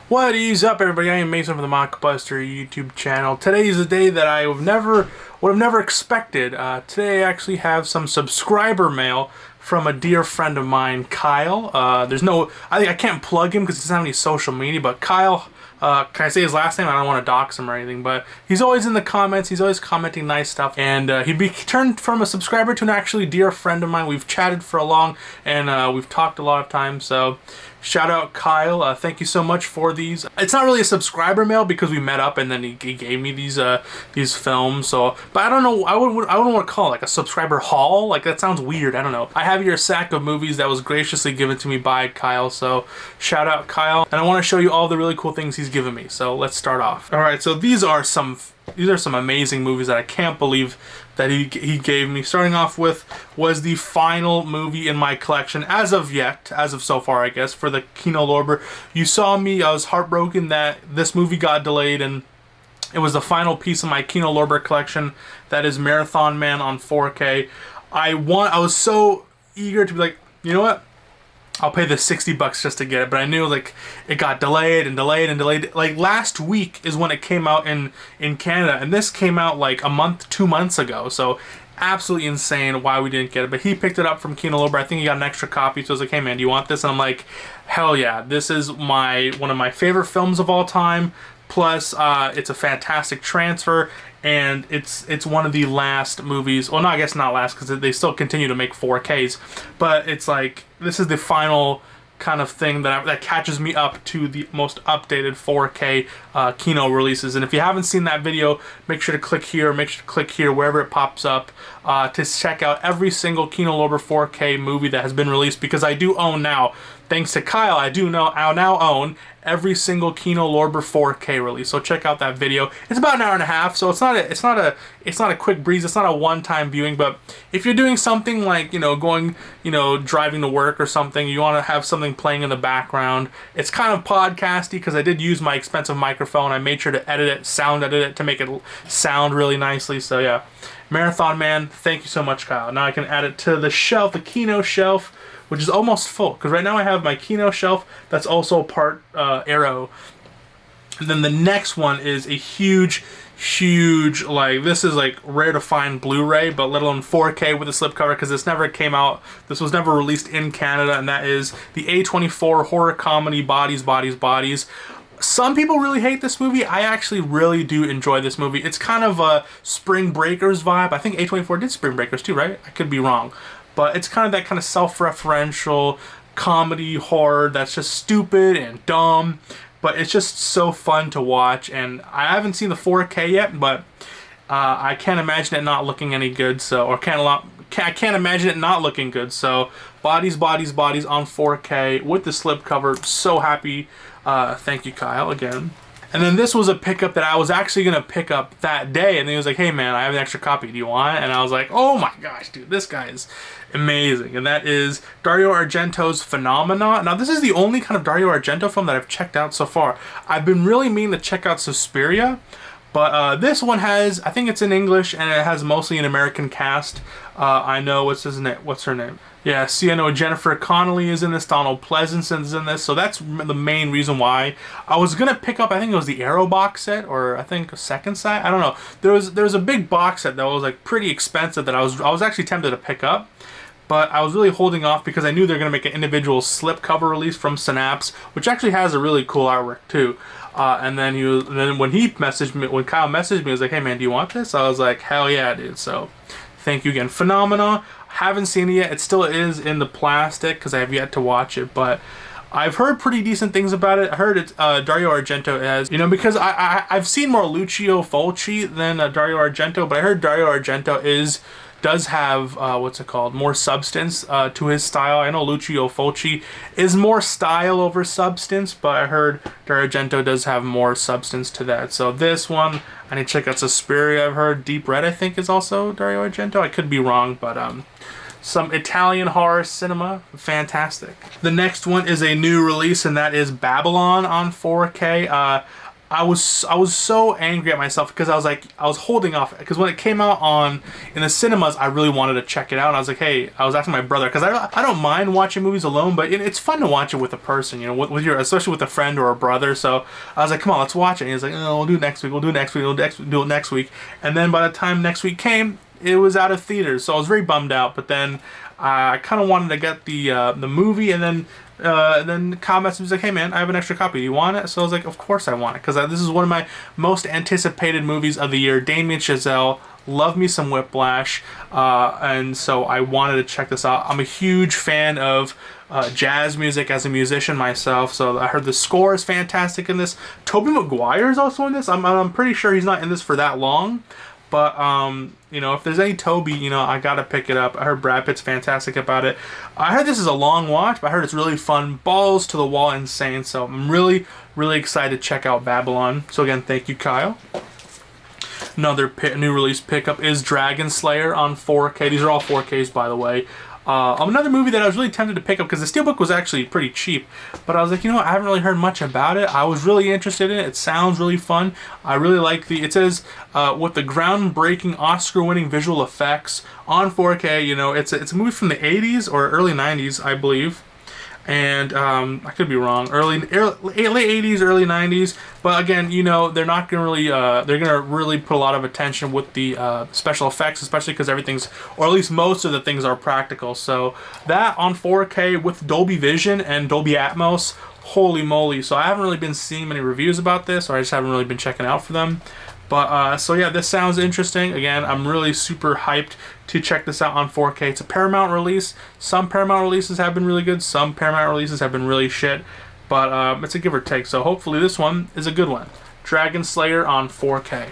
What is up, everybody? I am Mason from the Mockbuster YouTube channel. Today is a day that I would have never expected. Today I actually have some subscriber mail from a dear friend of mine, Kyle. I can't plug him because he doesn't have any social media, but Kyle, can I say his last name? I don't want to dox him or anything, but he's always in the comments. He's always commenting nice stuff, and he turned from a subscriber to an actually dear friend of mine. We've chatted for a long, and we've talked a lot of times, so shout out Kyle. Thank you so much for these. It's not really a subscriber mail because we met up and then he gave me these films. So, but I don't know. I wouldn't want to call it like a subscriber haul. Like that sounds weird. I don't know. I have here a sack of movies that was graciously given to me by Kyle. So shout out Kyle. And I want to show you all the really cool things he's given me. So let's start off. All right. So these are some amazing movies that I can't believe that he gave me. Starting off with was the final movie in my collection as of so far, I guess, for the Kino Lorber. You saw me, I was heartbroken that this movie got delayed, and it was the final piece of my Kino Lorber collection. That is Marathon Man on 4K. I was so eager to be like, you know what? I'll pay the $60 just to get it, but I knew like it got delayed and delayed and delayed. Like last week is when it came out in Canada, and this came out like a month, 2 months ago. So absolutely insane why we didn't get it. But he picked it up from Kino Lorber. I think he got an extra copy, so I was like, hey man, do you want this? And I'm like, hell yeah, this is one of my favorite films of all time. Plus, it's a fantastic transfer, and it's one of the last movies. Well, no, I guess not last because they still continue to make 4Ks. But it's like this is the final kind of thing that catches me up to the most updated 4K Kino releases. And if you haven't seen that video, make sure to click here. Make sure to click here wherever it pops up to check out every single Kino Lorber 4K movie that has been released. Because I do own now, thanks to Kyle, I now own every single Kino Lorber 4K release. So check out that video. It's about an hour and a half, so it's not a quick breeze. It's not a one-time viewing. But if you're doing something like driving to work or something, you want to have something playing in the background. It's kind of podcasty because I did use my expensive microphone. I made sure to sound edit it to make it sound really nicely. So yeah, Marathon Man. Thank you so much, Kyle. Now I can add it to the shelf, the Kino shelf, which is almost full, because right now I have my Kino shelf that's also part Arrow. And then the next one is a huge, like, this is like rare to find Blu-ray, but let alone 4K with a slipcover, because this never came out, this was never released in Canada, and that is the A24 horror comedy Bodies, Bodies, Bodies. Some people really hate this movie. I actually really do enjoy this movie. It's kind of a Spring Breakers vibe. I think A24 did Spring Breakers too, right? I could be wrong. But it's kind of that kind of self-referential comedy horror that's just stupid and dumb, but it's just so fun to watch. And I haven't seen the 4K yet, but I can't imagine it not looking any good. I can't imagine it not looking good. So Bodies, Bodies, Bodies on 4K with the slipcover. So happy. Thank you, Kyle, again. And then this was a pickup that I was actually going to pick up that day. And then he was like, hey man, I have an extra copy. Do you want it? And I was like, oh my gosh, dude, this guy is amazing. And that is Dario Argento's Phenomena. Now this is the only kind of Dario Argento film that I've checked out so far. I've been really meaning to check out Suspiria. But this one has, I think it's in English, and it has mostly an American cast. I know, what's her name? Yeah, see, I know Jennifer Connelly is in this, Donald Pleasence is in this, so that's the main reason why. I was gonna pick up, I think it was the Arrow box set, or I think a second set, I don't know. There was a big box set that was like pretty expensive that I was actually tempted to pick up. But I was really holding off because I knew they're going to make an individual slipcover release from Synapse, which actually has a really cool artwork too. And then when Kyle messaged me, he was like, hey man, do you want this? I was like, hell yeah, dude. So thank you again. Phenomena, haven't seen it yet. It still is in the plastic because I have yet to watch it, but I've heard pretty decent things about it. I heard it's Dario Argento as, because I've seen more Lucio Fulci than Dario Argento, but I heard Dario Argento does have more substance to his style. I know Lucio Fulci is more style over substance, but I heard Dario Argento does have more substance to that. So this one, I need to check out Suspiria. I've heard Deep Red, I think, is also Dario Argento. I could be wrong, but some Italian horror cinema, fantastic. The next one is a new release, and that is Babylon on 4K. I was so angry at myself because I was holding off because when it came out on in the cinemas, I really wanted to check it out. And I was like, hey, I was asking my brother because I don't mind watching movies alone, but it's fun to watch it with a person, you know, with your, especially with a friend or a brother. So I was like, come on, let's watch it. And he's like, oh, we'll do it next week. We'll do it next week. We'll do it next week. And then by the time next week came, it was out of theaters, so I was very bummed out. But then I kind of wanted to get the movie, and then Kyle messaged me, was like, hey man, I have an extra copy, do you want it? So I was like, of course I want it, because this is one of my most anticipated movies of the year. Damien Chazelle, love me some Whiplash, and so I wanted to check this out. I'm a huge fan of jazz music as a musician myself, so I heard the score is fantastic in this. Tobey Maguire is also in this. I'm pretty sure he's not in this for that long, but you know, if there's any Toby, you know, I gotta pick it up. I heard Brad Pitt's fantastic about it. I heard this is a long watch, but I heard it's really fun, balls to the wall insane. So I'm really excited to check out Babylon. So again, thank you, Kyle. Another new release pickup is Dragon Slayer on 4K. These are all 4Ks, by the way. Another movie that I was really tempted to pick up because the Steelbook was actually pretty cheap, but I was like, you know what, I haven't really heard much about it. I was really interested in it. It sounds really fun. I really like it says with the groundbreaking Oscar-winning visual effects on 4K. You know, it's a movie from the 80s or early 90s, I believe. And I could be wrong, late 80s, early 90s. But again, you know, they're not gonna really, they're gonna really put a lot of attention with the special effects, especially because everything's, or at least most of the things are practical. So that on 4K with Dolby Vision and Dolby Atmos, holy moly! So I haven't really been seeing many reviews about this, or I just haven't really been checking out for them. But so yeah, this sounds interesting. Again, I'm really super hyped to check this out on 4K. It's a Paramount release. Some Paramount releases have been really good. Some Paramount releases have been really shit. But it's a give or take. So hopefully this one is a good one. Dragon Slayer on 4K.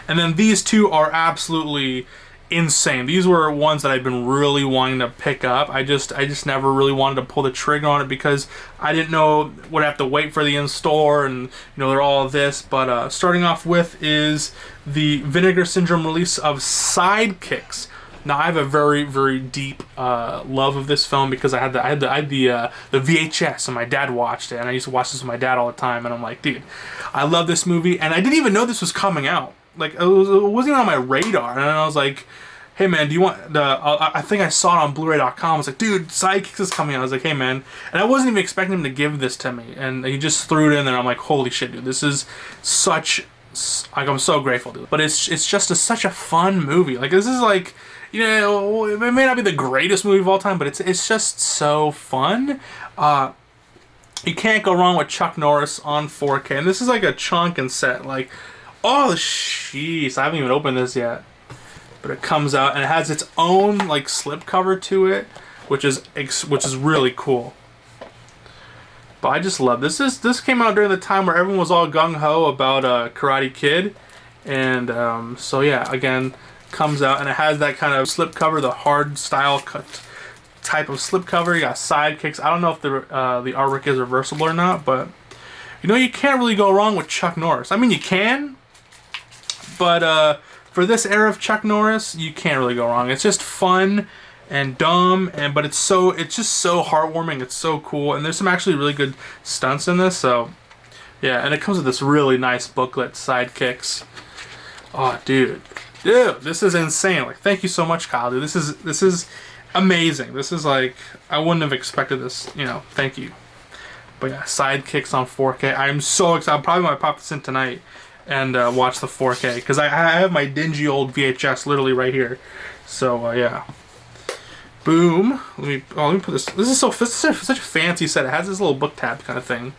And then these two are absolutely insane. These were ones that I've been really wanting to pick up. I just never really wanted to pull the trigger on it because I didn't know would have to wait for the in-store, and you know, they're all this. But starting off with is the Vinegar Syndrome release of Sidekicks. Now I have a very deep love of this film because I had the VHS and my dad watched it, and I used to watch this with my dad all the time, and I'm like, dude, I love this movie, and I didn't even know this was coming out. Like, it wasn't even on my radar, and I was like, hey man, do you want the, I think I saw it on blu-ray.com. I was like, dude, Sidekicks is coming out. I was like, hey man, and I wasn't even expecting him to give this to me, and he just threw it in there. I'm like, holy shit, dude, this is such, like, I'm so grateful, dude. But it's just such a fun movie. Like, this is like, you know, it may not be the greatest movie of all time, but it's just so fun. You can't go wrong with Chuck Norris on 4K, and this is like a chunk and set, like, oh, jeez, I haven't even opened this yet. But it comes out and it has its own like slipcover to it, which is really cool. But I just love this. This came out during the time where everyone was all gung ho about Karate Kid, and so yeah, again, comes out and it has that kind of slipcover, the hard style cut type of slipcover. You got Sidekicks. I don't know if the artwork is reversible or not, but you know, you can't really go wrong with Chuck Norris. I mean, you can. But for this era of Chuck Norris, you can't really go wrong. It's just fun and dumb, but it's just so heartwarming. It's so cool, and there's some actually really good stunts in this. So yeah, and it comes with this really nice booklet, Sidekicks. Oh, dude, this is insane. Like, thank you so much, Kyle. Dude, this is amazing. This is like, I wouldn't have expected this. You know, thank you. But yeah, Sidekicks on 4K. I'm so excited. I probably might pop this in tonight and watch the 4K because I have my dingy old VHS literally right here. So yeah, boom. Let me put this. This is such a fancy set. It has this little book tab kind of thing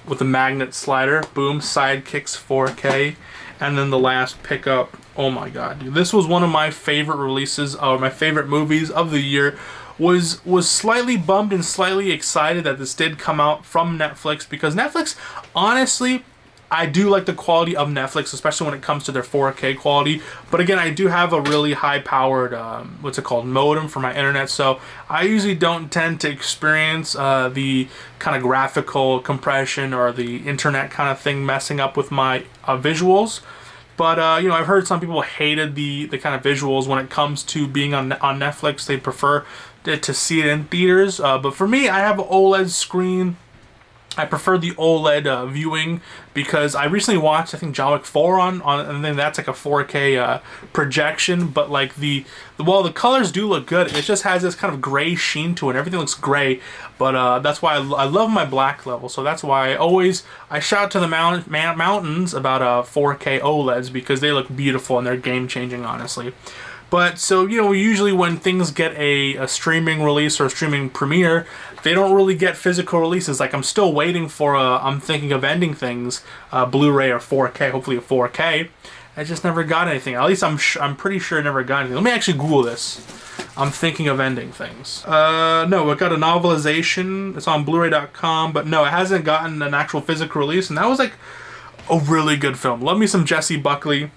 with the magnet slider. Boom, Sidekicks 4K, and then the last pickup. Oh my god, dude! This was one of my favorite releases, or my favorite movies of the year. Was slightly bummed and slightly excited that this did come out from Netflix, because Netflix, honestly, I do like the quality of Netflix, especially when it comes to their 4K quality. But again, I do have a really high-powered, what's it called, modem for my internet, so I usually don't tend to experience the kind of graphical compression or the internet kind of thing messing up with my visuals. But you know, I've heard some people hated the kind of visuals when it comes to being on Netflix. They prefer to see it in theaters. But for me, I have an OLED screen. I prefer the OLED viewing because I recently watched, I think, John Wick 4 on and then that's like a 4K projection, but like while the colors do look good, it just has this kind of gray sheen to it. Everything looks gray, but that's why I love my black level. So that's why I shout to the mountains about 4K OLEDs because they look beautiful and they're game changing, honestly. But so, you know, usually when things get a streaming release or a streaming premiere, they don't really get physical releases. Like, I'm still waiting for I'm Thinking of Ending Things, Blu-ray or 4K, hopefully a 4K. I just never got anything. At least I'm pretty sure I never got anything. Let me actually Google this. I'm Thinking of Ending Things. No, it got a novelization. It's on bluray.com, but no, it hasn't gotten an actual physical release, and that was like a really good film. Love me some Jesse Buckley.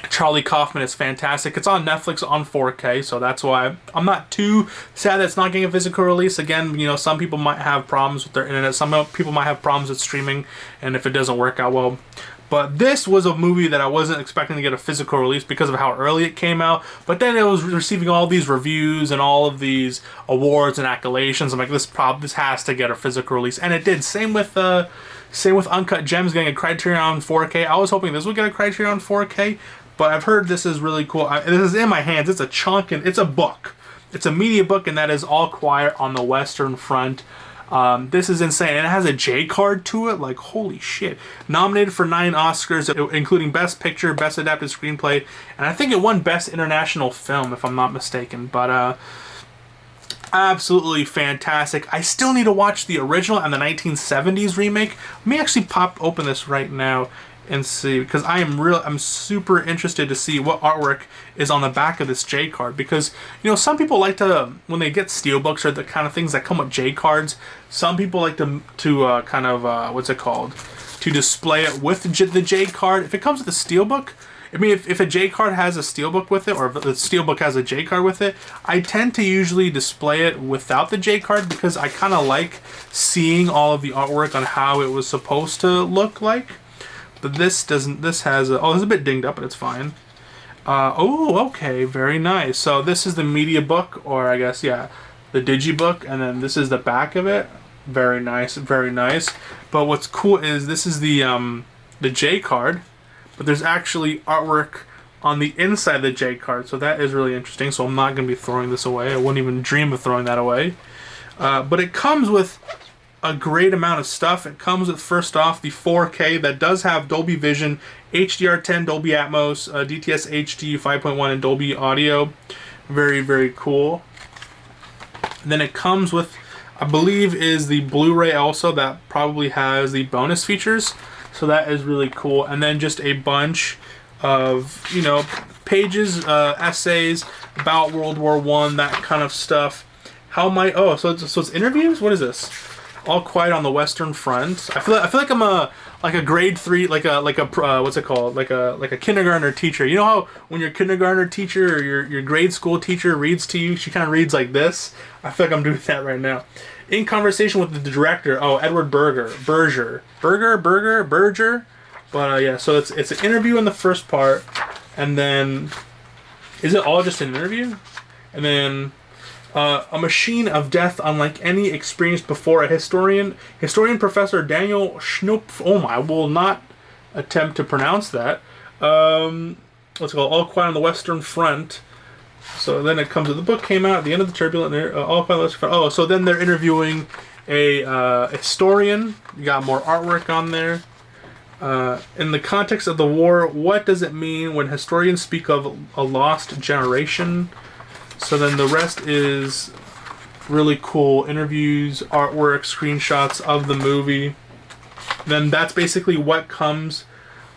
Charlie Kaufman is fantastic. It's on Netflix on 4K, so that's why I'm not too sad that it's not getting a physical release. Again, you know, some people might have problems with their internet. Some people might have problems with streaming, and if it doesn't work out well. But this was a movie that I wasn't expecting to get a physical release because of how early it came out. But then it was receiving all these reviews and all of these awards and accolades. I'm like, this has to get a physical release, and it did. Same with Uncut Gems getting a Criterion 4K. I was hoping this would get a Criterion 4K. But I've heard this is really cool. This is in my hands. It's a chunk, and it's a book. It's a media book, and that is All Quiet on the Western Front. This is insane. And it has a J card to it. Like, holy shit. Nominated for 9 Oscars, including Best Picture, Best Adapted Screenplay, and I think it won Best International Film, if I'm not mistaken. But absolutely fantastic. I still need to watch the original and the 1970s remake. Let me actually pop open this right now and see, because I'm super interested to see what artwork is on the back of this J card, because, you know, some people like to, when they get steelbooks or the kind of things that come with J cards, some people like to kind of what's it called, to display it with the J card. If it comes with a steelbook, I mean, if a J card has a steelbook with it, or if the steelbook has a J card with it, I tend to usually display it without the J card because I kind of like seeing all of the artwork on how it was supposed to look like. But this doesn't. This has a, it's a bit dinged up, but it's fine. Oh, okay, very nice. So this is the media book, or I guess, yeah, the digibook, and then this is the back of it. Very nice, very nice. But what's cool is this is the J card, but there's actually artwork on the inside of the J card, so that is really interesting. So I'm not going to be throwing this away. I wouldn't even dream of throwing that away. But it comes with a great amount of stuff. It comes with, first off, the 4K that does have Dolby Vision, HDR10, Dolby Atmos, DTS HD 5.1, and Dolby Audio. Very, very cool. And then it comes with, I believe, is the Blu-ray also that probably has the bonus features. So that is really cool. And then just a bunch of, you know, pages, essays about World War I, that kind of stuff. So it's interviews? What is this? All Quiet on the Western Front. I feel like I'm a grade 3, like a what's it called? Like a kindergartner teacher. You know how when your kindergartner teacher or your grade school teacher reads to you, she kind of reads like this? I feel like I'm doing that right now. In conversation with the director, Edward Berger. But yeah, so it's an interview in the first part, and then is it all just an interview? And then a machine of death unlike any experienced before. A historian Professor Daniel Schnupf. I will not attempt to pronounce that. What's it called? All Quiet on the Western Front. So then it comes to the book came out at the end of the turbulent. All Quiet on the Western Front. So then they're interviewing a historian. You got more artwork on there. In the context of the war, what does it mean when historians speak of a lost generation? So then the rest is really cool interviews, artwork, screenshots of the movie. Then that's basically what comes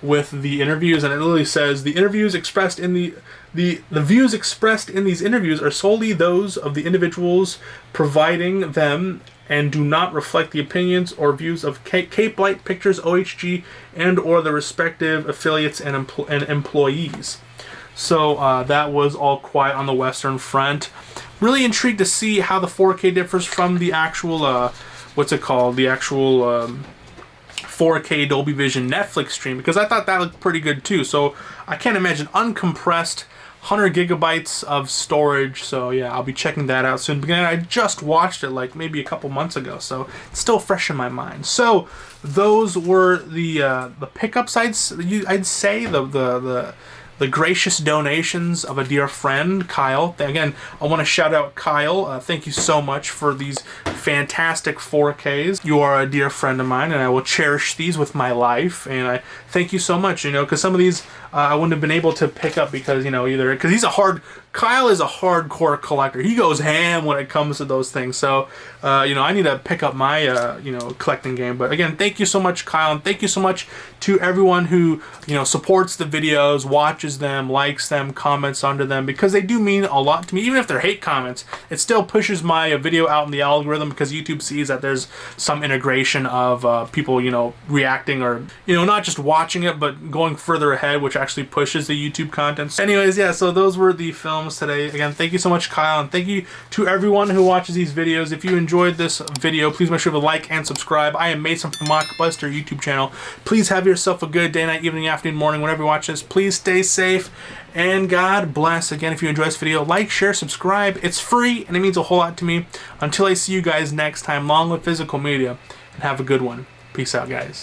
with the interviews, and it literally says the interviews expressed in the views expressed in these interviews are solely those of the individuals providing them and do not reflect the opinions or views of Cape Light Pictures, OHG, and or the respective affiliates and employees. So that was All Quiet on the Western Front. Really intrigued to see how the 4K differs from the actual, what's it called? The actual 4K Dolby Vision Netflix stream, because I thought that looked pretty good too. So I can't imagine uncompressed 100 gigabytes of storage. So yeah, I'll be checking that out soon. Again, I just watched it like maybe a couple months ago, so it's still fresh in my mind. So those were the pickups. I'd say the gracious donations of a dear friend, Kyle. Again, I want to shout out Kyle. Thank you so much for these fantastic 4Ks. You are a dear friend of mine, and I will cherish these with my life. And I thank you so much, because some of these I wouldn't have been able to pick up because, either because Kyle is a hardcore collector. He goes ham when it comes to those things. So, I need to pick up my, collecting game. But again, thank you so much, Kyle. And thank you so much to everyone who, supports the videos, watches them, likes them, comments under them, because they do mean a lot to me. Even if they're hate comments, it still pushes my video out in the algorithm because YouTube sees that there's some integration of people, reacting or, not just watching it, but going further ahead, which actually pushes the YouTube content. Anyways, yeah, so those were the films today. Again, thank you so much, Kyle, and thank you to everyone who watches these videos. If you enjoyed this video, please make sure to like and subscribe. I am Mason from the Mockbuster YouTube channel. Please have yourself a good day, night, evening, afternoon, morning, whenever you watch this. Please stay safe, and God bless. Again, if you enjoyed this video, like, share, subscribe. It's free, and it means a whole lot to me. Until I see you guys next time, long live physical media, and have a good one. Peace out, guys.